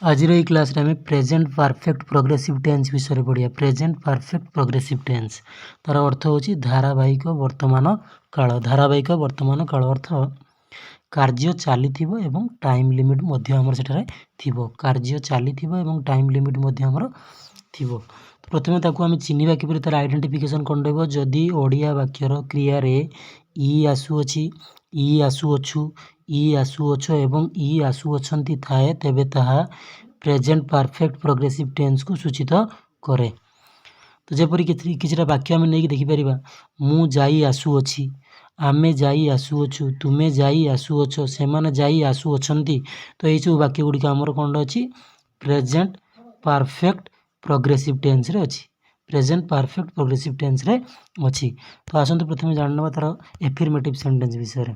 आज क्लास रे present perfect progressive tense विषय पढ़िया। प्रेजेंट परफेक्ट प्रोग्रेसिव टेन्स तार अर्थ होची धारावाहिक वर्तमान काल। धारावाहिक वर्तमान काल अर्थ कार्य चली एवं टाइम लिमिट मध्य हमर सेठारे थिबो। कार्य चली एवं टाइम लिमिट मध्य हमर थिबो। प्रथमे ताकू आम चिन्हवा किपरि तार आइडेंटिफिकेशन करदेव। जदि ओडिया वाक्यर क्रिया रे इ आसुअछि, इ आसुअछु, इ आसुअछ एवं इ आसुअछंती थाए तेबे ताहा प्रेजेंट परफेक्ट प्रोग्रेसिव टेन्स को सूचित करे। तो जेपरि किछिटा वाक्य आम नहीं देखि परिबा। मु जाई आसुअछि, आमे जाई आसुअछु, तुमे जाई आसुअछ, सेमाने जाई आसुअछंती। तो एई सब वाक्य गुडी हमर कोन अछि प्रेजेंट परफेक्ट प्रोग्रेसिव टेन्स रे अछि। प्रेजेंट परफेक्ट प्रोग्रेसिव टेन्स रे अछि। तो आसंतु प्रथमे जानबा तार एफर्मेटिव सेंटेंस विषय रे।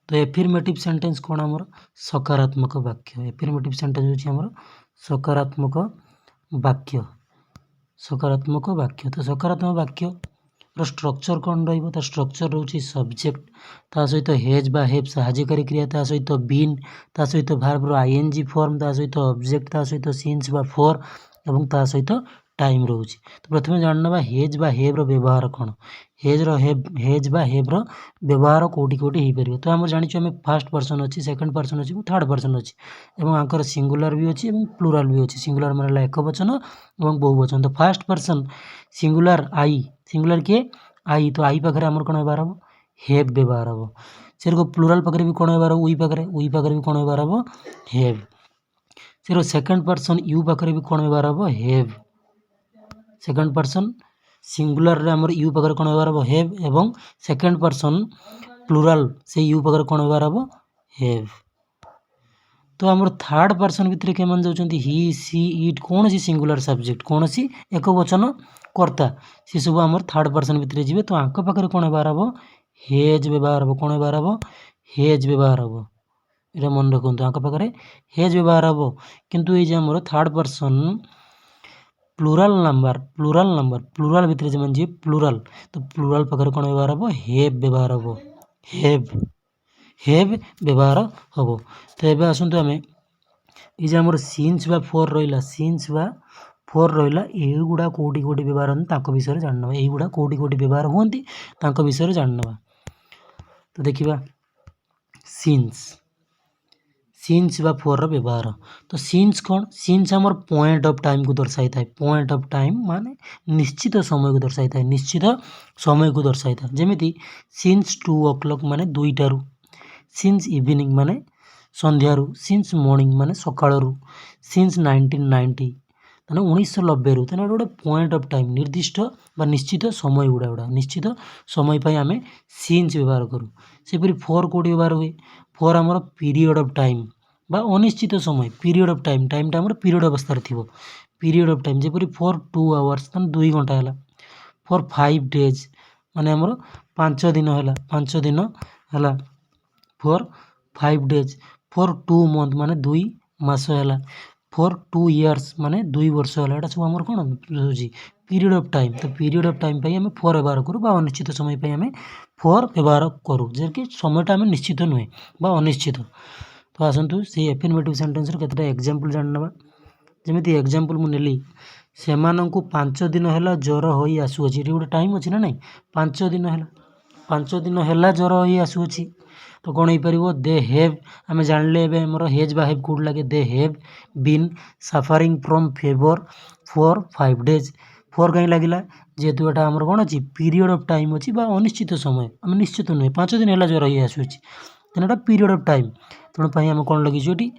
तो एफर्मेटिव सेंटेंस कोन हमर सकारात्मक वाक्य। एफर्मेटिव सेंटेंस होछि हमर सकारात्मक वाक्य। सकारात्मक वाक्य। तो सकारात्मक वाक्य रो स्ट्रक्चर कोन रहइबो। त स्ट्रक्चर रहउछि सब्जेक्ट, ता सहित हेज बा हेव सहायकारी क्रिया, ता सहित बीन, ता सहित वर्ब रो आईएनजी फॉर्म, ता सहित ऑब्जेक्ट, ता सहित सिंस बा फॉर एवं ता सहित टाइम रहउछि। तो प्रथमे जानबा हेज बा हेव रो व्यवहार कोन। हेज बा हेव रो व्यवहार कोठी कोठी हे परिबो। तो हम जानि छु हम फर्स्ट पर्सन अछि, सेकंड पर्सन अछि, थर्ड पर्सन अछि एवं आंकर सिंगुलर भी अछि एवं प्लुरल भी अछि। सिंगुलर माने एकवचन एवं बहुवचन। तो फर्स्ट पर्सन सिंगुलर आई, सिंगुलर के आई, तो आई पाखरे हमर कोन व्यवहार हबो हेव व्यवहार हबो। सेरको प्लुरल पाखरे भी कोन व्यवहार हबो उई पाखरे भी कोन व्यवहार हबो हेव। सेरो सेकंड पर्सन यू पाखरे भी कोन व्यवहार हबो हेव। सेकंड पर्सन सिंगुलर रे हमर यू पाखरे कोन व्यवहार हबो हेव एवं सेकंड पर्सन प्लुरल से यू पाखरे कोन व्यवहार हबो हेव। तो हमर थर्ड पर्सन भितरे के मान जाउचंती ही, सी, इट, कोन सी सिंगुलर सब्जेक्ट, कोन सी एकवचन कर्ता, से सब हमर थर्ड पर्सन भितरे जिवे। तो आंक पाखरे कोन व्यवहार हबो हेज व्यवहार हबो। कोन व्यवहार हबो हेज व्यवहार हबो। एरा मन रखंतु आंक पाखरे हेज व्यवहार हबो। किंतु ए जे हमर थर्ड पर्सन प्लुरल प्लुरल भितरे जे मान जे प्लुरल, तो प्लुरल पाखरे कोन व्यवहार हबो हेव व्यवहार हबो। हेव व्यवहार हबो। तो एबे आसंतु हमें ई जे हमर सिंस बा फोर रहिला, सिंस बा फोर रहिला, एही गुडा कोठी कोठी व्यवहार हन ताको विषय जाननबा। एही गुडा कोठी कोठी व्यवहार होंती ताको विषय जाननबा। तो देखिबा सिंस, सिंस बा फोर रो व्यवहार। तो सिंस कोन, सिंस हमर पॉइंट ऑफ टाइम को दर्शाई थाए। पॉइंट ऑफ टाइम माने निश्चित समय को दर्शाई थाए। निश्चित समय को दर्शाई थाए। जेमिति सिंस 2 o'clock माने 2 टारू, सिंस इवनिंग माने संध्यारू, सिंस मॉर्निंग माने सकाळरू, सिंस 1990 माने 1990 रु। तने गोटे पॉइंट ऑफ टाइम निर्दिष्ट बा निश्चित समय गुडा निश्चित समय पई आमे सिंस व्यवहार करू। सेपरि फोर कोडी व्यवहार हुए। फोर हमर पीरियड ऑफ टाइम बा अनिश्चित समय, पीरियड ऑफ टाइम, टाइम टा हमर पीरियड अवस्था रे थिबो। पीरियड ऑफ टाइम जेपरि फॉर 2 hours माने 2 घंटा हैला। फॉर 5 days माने हमर 5 दिन हैला, 5 दिन हैला। फॉर 5 days, फॉर 2 month माने 2 मास हैला। फॉर 2 years माने 2 वर्ष हैला। एटा सब हमर कोन होजी पीरियड ऑफ टाइम। तो पीरियड ऑफ टाइम पई हमें फॉर व्यवहार करू बा अनिश्चित समय पई हमें फॉर व्यवहार करू, जे कि समयटा हमें निश्चित नुहे बा अनिश्चित। तो आसंतु से एफर्मेटिव सेंटेंस रो केतटा एग्जांपल जाननबा। जेमिति एग्जांपल मु नेली, सेमानंकु 5 दिन हैला ज्वर होई आसुअछि। एटी गोटे टाइम अछि ना नहीं, 5 दिन हैला, 5 दिन हैला ज्वर होई आसुअछि। तो कोन हे परिबो दे हैव, हमें जानले एबे हमर हेज बा हैव कोड लागे। They have been suffering from fever for 5 days। For कहीं लागिला जेतु एटा हमर कोन अछि पीरियड ऑफ टाइम अछि बा अनिश्चित समय, हम निश्चित नुहे 5 दिन हैला ज्वर होई आसुअछि। तेनटा पीरियड ऑफ टाइम, तेणु पई हम कोन लगिछु एटी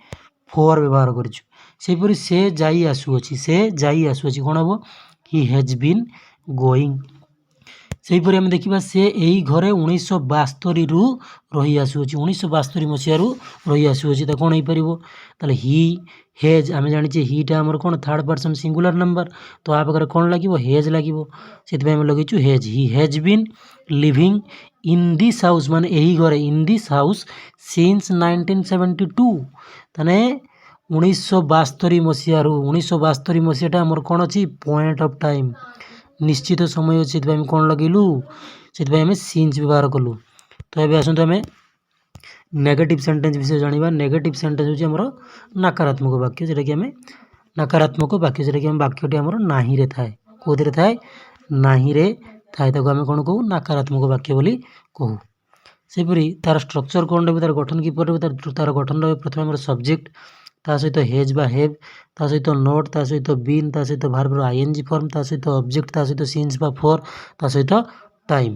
फॉर व्यवहार करिछु। सेपरि से जाई आसुअछि, से जाई आसुअछि कोन हबो ही हैज बीन गोइंग। सेपरि हम देखिबा से एही घरे 1972 रु रही आसुअछि। 1972 मसिया रु रही आसुअछि। त कोन हे परिबो ताले ही हैज, हम जानि जे ही टा हमर कोन थर्ड पर्सन सिंगुलर नंबर। तो आ प्रकार कोन लागिबो हैज लागिबो। सेति पई हम लगिछु has. He has been living in this house माने एही घरे, इन दिस हाउस सिंस 1972। तने 1972 मसिया रु, 1972 मसियाटा हमर कोन अछि पॉइंट ऑफ टाइम, निश्चित समय अछि। सेति पई हम कोन लगिलु, सेति पई हम सिंस व्यवहार कलु। तो एबे आसंतु हमें नेगेटिव सेंटेंस विषय जानिबा। नेगेटिव सेंटेंस होची हमर नकारात्मक वाक्य, जेटा कि हमें नकारात्मक वाक्य, जेटा कि हम वाक्यटी हमर नाही रे थाए, कोदरे थाए नाही रे थाए, ताको हमें कोन कहू नकारात्मक वाक्य बोली कहू। सेपरी तार स्ट्रक्चर कौन रही, तार गठन किपर रही, तार गठन रही प्रथम हमर सब्जेक्ट, ता सहित हेज बा हेव, ता सहित नोट, ता सहित बीन, ता सहित भार्बर आईएनजी फॉर्म, ता सहित ऑब्जेक्ट, ता सहित सिंस बा फोर, ता सहित टाइम।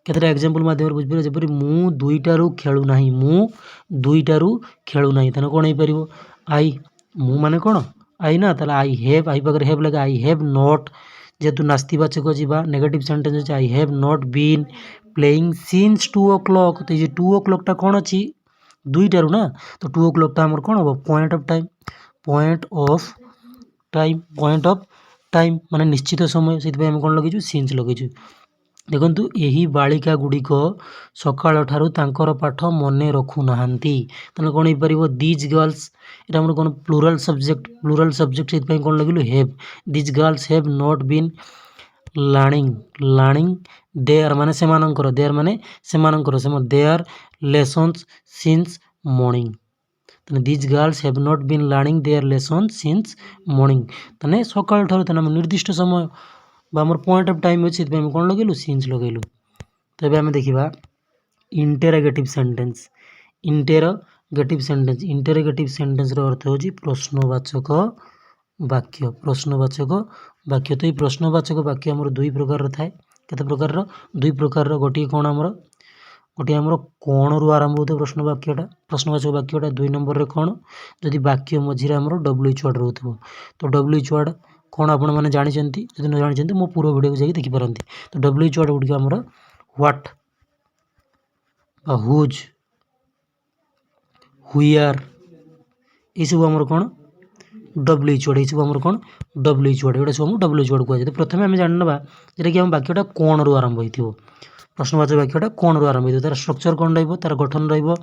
केतटा एग्जांपल माध्यम बुझिबे, जेपरि मु दुईटारू खेलु नाही, मु दुईटारू खेलु नाही, तने कोन हे परिबो आई, मु माने कोन आई ना, ताले आई हैव, आई पाकर हैव लगे, आई हैव नॉट, जेतु नास्तिवाचक जीवा नेगेटिव सेंटेंस अछि, I have not been playing since 2 o'clock। तो ये 2 o'clock टा कोन अछि दुईटारू ना, तो 2 o'clock टा हमर कोन हो point of time, point of time, point of time माने निश्चित समय, सेति हम कोन लगेछु सिंस लगेछु। देखंतु एही बालिका गुड़िक सकाळ ठारू तांकर पाठ मने रखु नाहांती, तने कोन हे परिबो दीज गर्ल्स, एटा हमर कोन प्लुरल सब्जेक्ट, प्लुरल सब्जेक्ट सेति पय कोन लगिलु have, these girls have not been learning, learning their माने सेमानंकर, देयर माने सेमानंकर, same their lessons since morning, तने these girls have not been learning their lessons since morning, तने सकाळ ठारू, तने हम निर्दिष्ट समय बा हमर पॉइंट ऑफ टाइम अछि, सेति हम कोन लगेलु सिंस लगेलु। तबे हम देखिबा interrogative sentence. Interrogative sentence, interrogative sentence रो अर्थ होची प्रश्नवाचक वाक्य, प्रश्नवाचक वाक्य। तो ये प्रश्नवाचक वाक्य हमर दुई प्रकार रो थाए, केते प्रकार रो दुई प्रकार रो, गोटी कोन हमर गोटी हमर कोन रु आरंभ होतो प्रश्न वाक्यटा, प्रश्नवाचक वाक्यटा। दुई नंबर रे कोन, जदि वाक्य मझिरे हमर डब्ल्यूएच वर्ड रहउथबो, तो डब्ल्यूएच वर्ड कोन आपण माने जानि चंती, जदि न जानि चंती मो पूरा वीडियो को जाई देखि परंती। तो डब्ल्यूएच वर्ड गुडी हमर व्हाट, हुज, हुयर, ई सब हमर कोन डब्ल्यूएच वर्ड, ई सब हमर कोन डब्ल्यूएच वर्ड, एटा सब हम डब्ल्यूएच वर्ड कहै छै। तो प्रथमे हम जाननबा जेटा कि हम वाक्यटा कोन रु आरंभ होइथिबो, प्रश्नवाचक वाक्यटा कोन रु आरंभ होइथिबो, तार स्ट्रक्चर कोन रहइबो, तार गठन रहइबो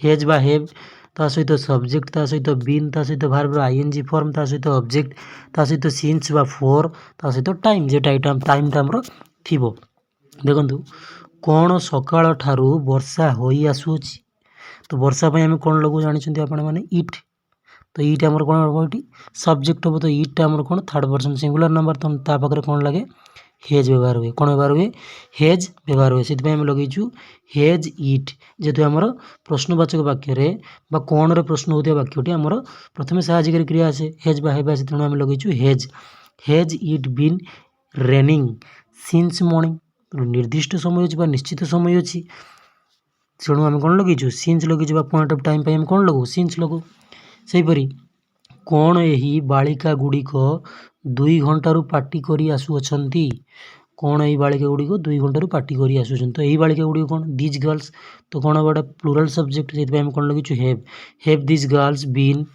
हेज बा हेव, ता सहित सब्जेक्ट, ता सहित बीन, ता सहित भार्ब आईएनजी फॉर्म, ता सहित ऑब्जेक्ट, ता सहित सिंस बा फोर, ता सहित टाइम, जे टाइम टा हमर थिबो। देखंतु कोन सकाळ ठारू वर्षा होई आसुछि, तो वर्षा पय हम कोन लगु जानि छथि आपण माने इट, तो इट हमर कोन हो इटी सब्जेक्ट हो, तो इट टा हमर कोन थर्ड पर्सन सिंगुलर नंबर, तो ता पाखरे कोन लागे हेज व्यवहार हुए, कोन व्यवहार हुए हेज व्यवहार हुए, सेति हम लगेछु हेज इट। जेतु हमर प्रश्नवाचक वाक्य रे बा कोन रे प्रश्न होते वाक्यटी हमर प्रथमे सहायकारी क्रिया आसे हेज बा हेबा, से तेणु हम लगेछु has, has it been raining since morning, निर्दिष्ट समय अछि बा निश्चित समय अछि, तेणु हम कोन लगेछु सिंस लगेछु, बा पॉइंट ऑफ टाइम पे हम कोन लगु सिंस लगु। सेहि परि कोन एही बालिका गुड़िक 2 घंटारू पार्टी करी आसु अछंती, कोन एही बालिका गुड़िक 2 घंटारू पार्टी करी आसु अछंती, तो एही बालिका गुड़िक कोन दीज गर्ल्स, तो कोन बडा प्लुरल सब्जेक्ट, सेति हम कोन लगेछु have these girls been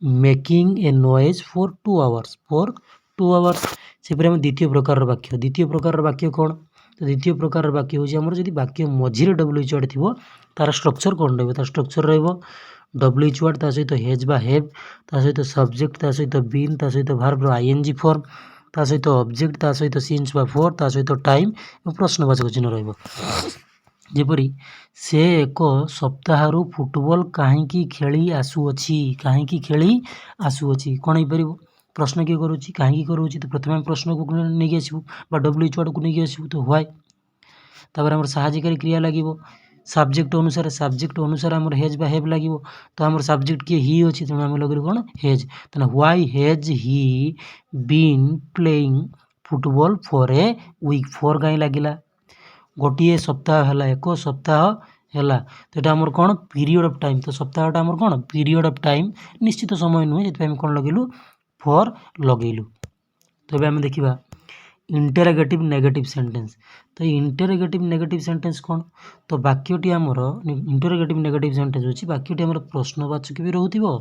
making a noise for 2 hours, for 2 hours। से पर हम द्वितीय प्रकार वाक्य, द्वितीय प्रकार वाक्य कोन, तो द्वितीय प्रकार वाक्य होची हमर जदि वाक्य मझिरे डब्ल्यूएच वर्ड थिबो, तार स्ट्रक्चर कोन रहबो, तार स्ट्रक्चर रहबो डब्ल्यूएच वर्ड, ता सहित हेज बा हेव, ता सहित सब्जेक्ट, ता सहित बीन, ता सहित भार्ब आईएनजी फॉर्म, ता सहित ऑब्जेक्ट, ता सहित सिंस बा फोर, ता सहित टाइम और प्रश्नवाचक चिन्ह रहबो। जेपरि से एक सप्ताहरु फुटबॉल काहेकि खेली आसुअछि, काहेकि खेली आसुअछि, कोन हे परिबो प्रश्न के करूछि काहेकि करूछि, तो प्रथमे हम प्रश्न को नेगि आसिबो बा डब्ल्यूएच वर्ड को नेगि आसिबो, तो व्हाई, तापर हमर सहायकारी क्रिया लागिबो सब्जेक्ट अनुसार हमर हेज बा हेव लागिबो, तो हमर सब्जेक्ट के ही अछि, तेणु हम लगेलु कोन हेज, तने why has he been playing football for a week, for काई लागिला गोटिए सप्ताह हला, एक सप्ताह हला, तो एटा हमर कोन पीरियड ऑफ टाइम, तो सप्ताहटा हमर कोन पीरियड ऑफ टाइम निश्चित समय नुहे, जेते हम कोन लगेलु फॉर लगेलु। तो एबे हम देखिबा इंटरोगेटिव नेगेटिव सेंटेंस। तो इंटरोगेटिव नेगेटिव सेंटेंस कोन, तो वाक्यटी हमर इंटरोगेटिव नेगेटिव सेंटेंस होची वाक्यटी हमर प्रश्नवाचक भी रहउथिबो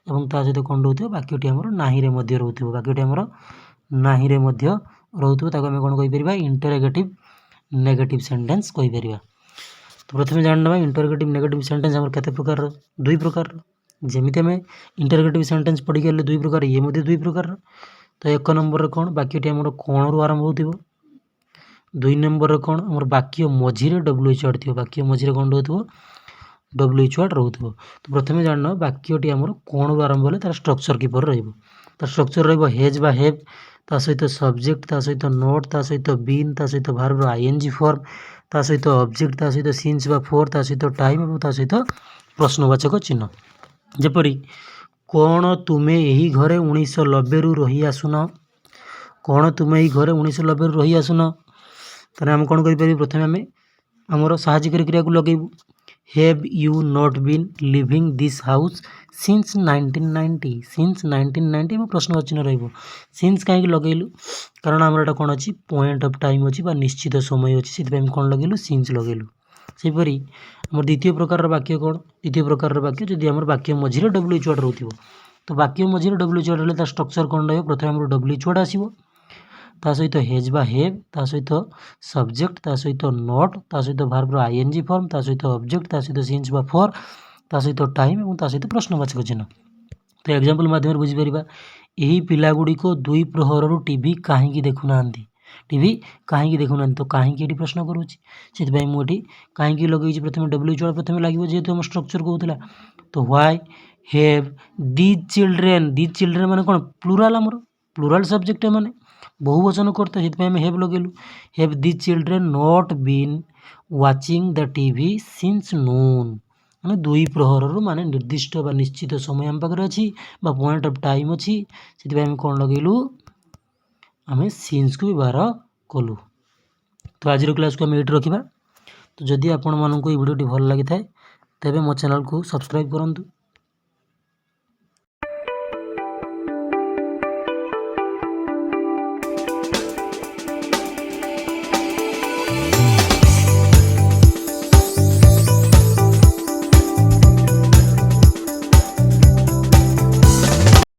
एवं ता सहित कोन रहउथिबो वाक्यटी हमर नाही रे मध्ये रहउथिबो, वाक्यटी हमर नाही रे मध्ये रहउथिबो, ताको हम कोन कहि परिबा इंटरोगेटिव नेगेटिव सेंटेंस कहि परिबा। तो प्रथमे जानबा इंटरोगेटिव नेगेटिव सेंटेंस हमर केते प्रकार, दुई प्रकार, जेमिते हम इंटरोगेटिव सेंटेंस पढि गेले दुई प्रकार, ये मध्ये दुई प्रकार। तो एक नंबर रे कोन वाक्यटी हमर कोन रु आरंभ होथिबो, दुई नंबर रे कोन हमर वाक्य मझिरे डब्ल्यूएच वर्ड थिबो, वाक्य मझिरे कोन रहउथिबो WH वार्ड रोथो। तो प्रथम जान वाक्यटी आमर कौन आरंभ हेले तार स्ट्रक्चर किपर तार स्ट्रक्चर हेज बा हेव ता सहित सब्जेक्ट ता सहित नोट ता सहित बीन ता सहित भार्बर आईएनजी फॉर्म ता सहित ऑब्जेक्ट ता सहित सिंस बा फोर ता सहित टाइम और ता सहित प्रश्नवाचक चिन्ह। जेपरी कौन तुम्हें यही घरे 1990 रु रही आसुन, कौन तुम्हें यही घरे 1990 रु रही आसुन, ताने आम कौन करि प्रथम आम आमर साहाय्यकारी क्रिया को लगेबू। Have you not been living this house since 1990, since 1990 में प्रश्नवाचक चिन्ह रहिबो। सिंस कहीं लगेलु कारण आमर एटा कौन अच्छी पॉइंट ऑफ टाइम अच्छी बा निश्चित समय अच्छी से कौन लगेलु सिंस लगेलु। सेपरी आम द्वितीय प्रकार वाक्य कौन, द्वितीय प्रकार वाक्य जदि आम वाक्य मझिरे WH वार्ड रोथिबो तो वाक्य मझिरे WH वार्ड हेले स्ट्रक्चर कौन रहिबो प्रथम आमर WH वार्ड आसीबो ता सहित हेज बा हेव ता सहित सब्जेक्ट ता सहित नोट ता सहित भार्बर आईएनजी फॉर्म ता सहित ऑब्जेक्ट ता सहित सिंस बा फोर ता सहित टाइम और ता सहित प्रश्नवाचक चिन्ह। तो एग्जांपल माध्यम बुझी परिबा एही पिला गुडी को 2 प्रहर रु टीवी काहेकि देखुनांती, टीवी काहेकि देखुनांती तो काहेकि एटी प्रश्न करूची सेति मु एटी काहेकि लगेइछि प्रथम WH वार्ड प्रथम लागिबो जेहेतु हम स्ट्रक्चर कहउतला। तो व्हाई हैव दीज चिल्ड्रेन माने कोन प्लुराल आमर प्लुराल सब्जेक्ट माने बहुवचन करते से हेव लगेलु। Have these children not been watching the TV since noon माने 2 प्रहर माने निर्दिष्ट बा निश्चित समय आम पाखे अच्छी पॉइंट ऑफ टाइम अच्छी से कौन लगेलु आम सिंस को व्यवहार कलु। तो आज क्लास को आम ये रखा। तो जदि आपण मानक भिडियोटी भल लगी थाए तेबे मो चैनल को सब्सक्राइब करंतु।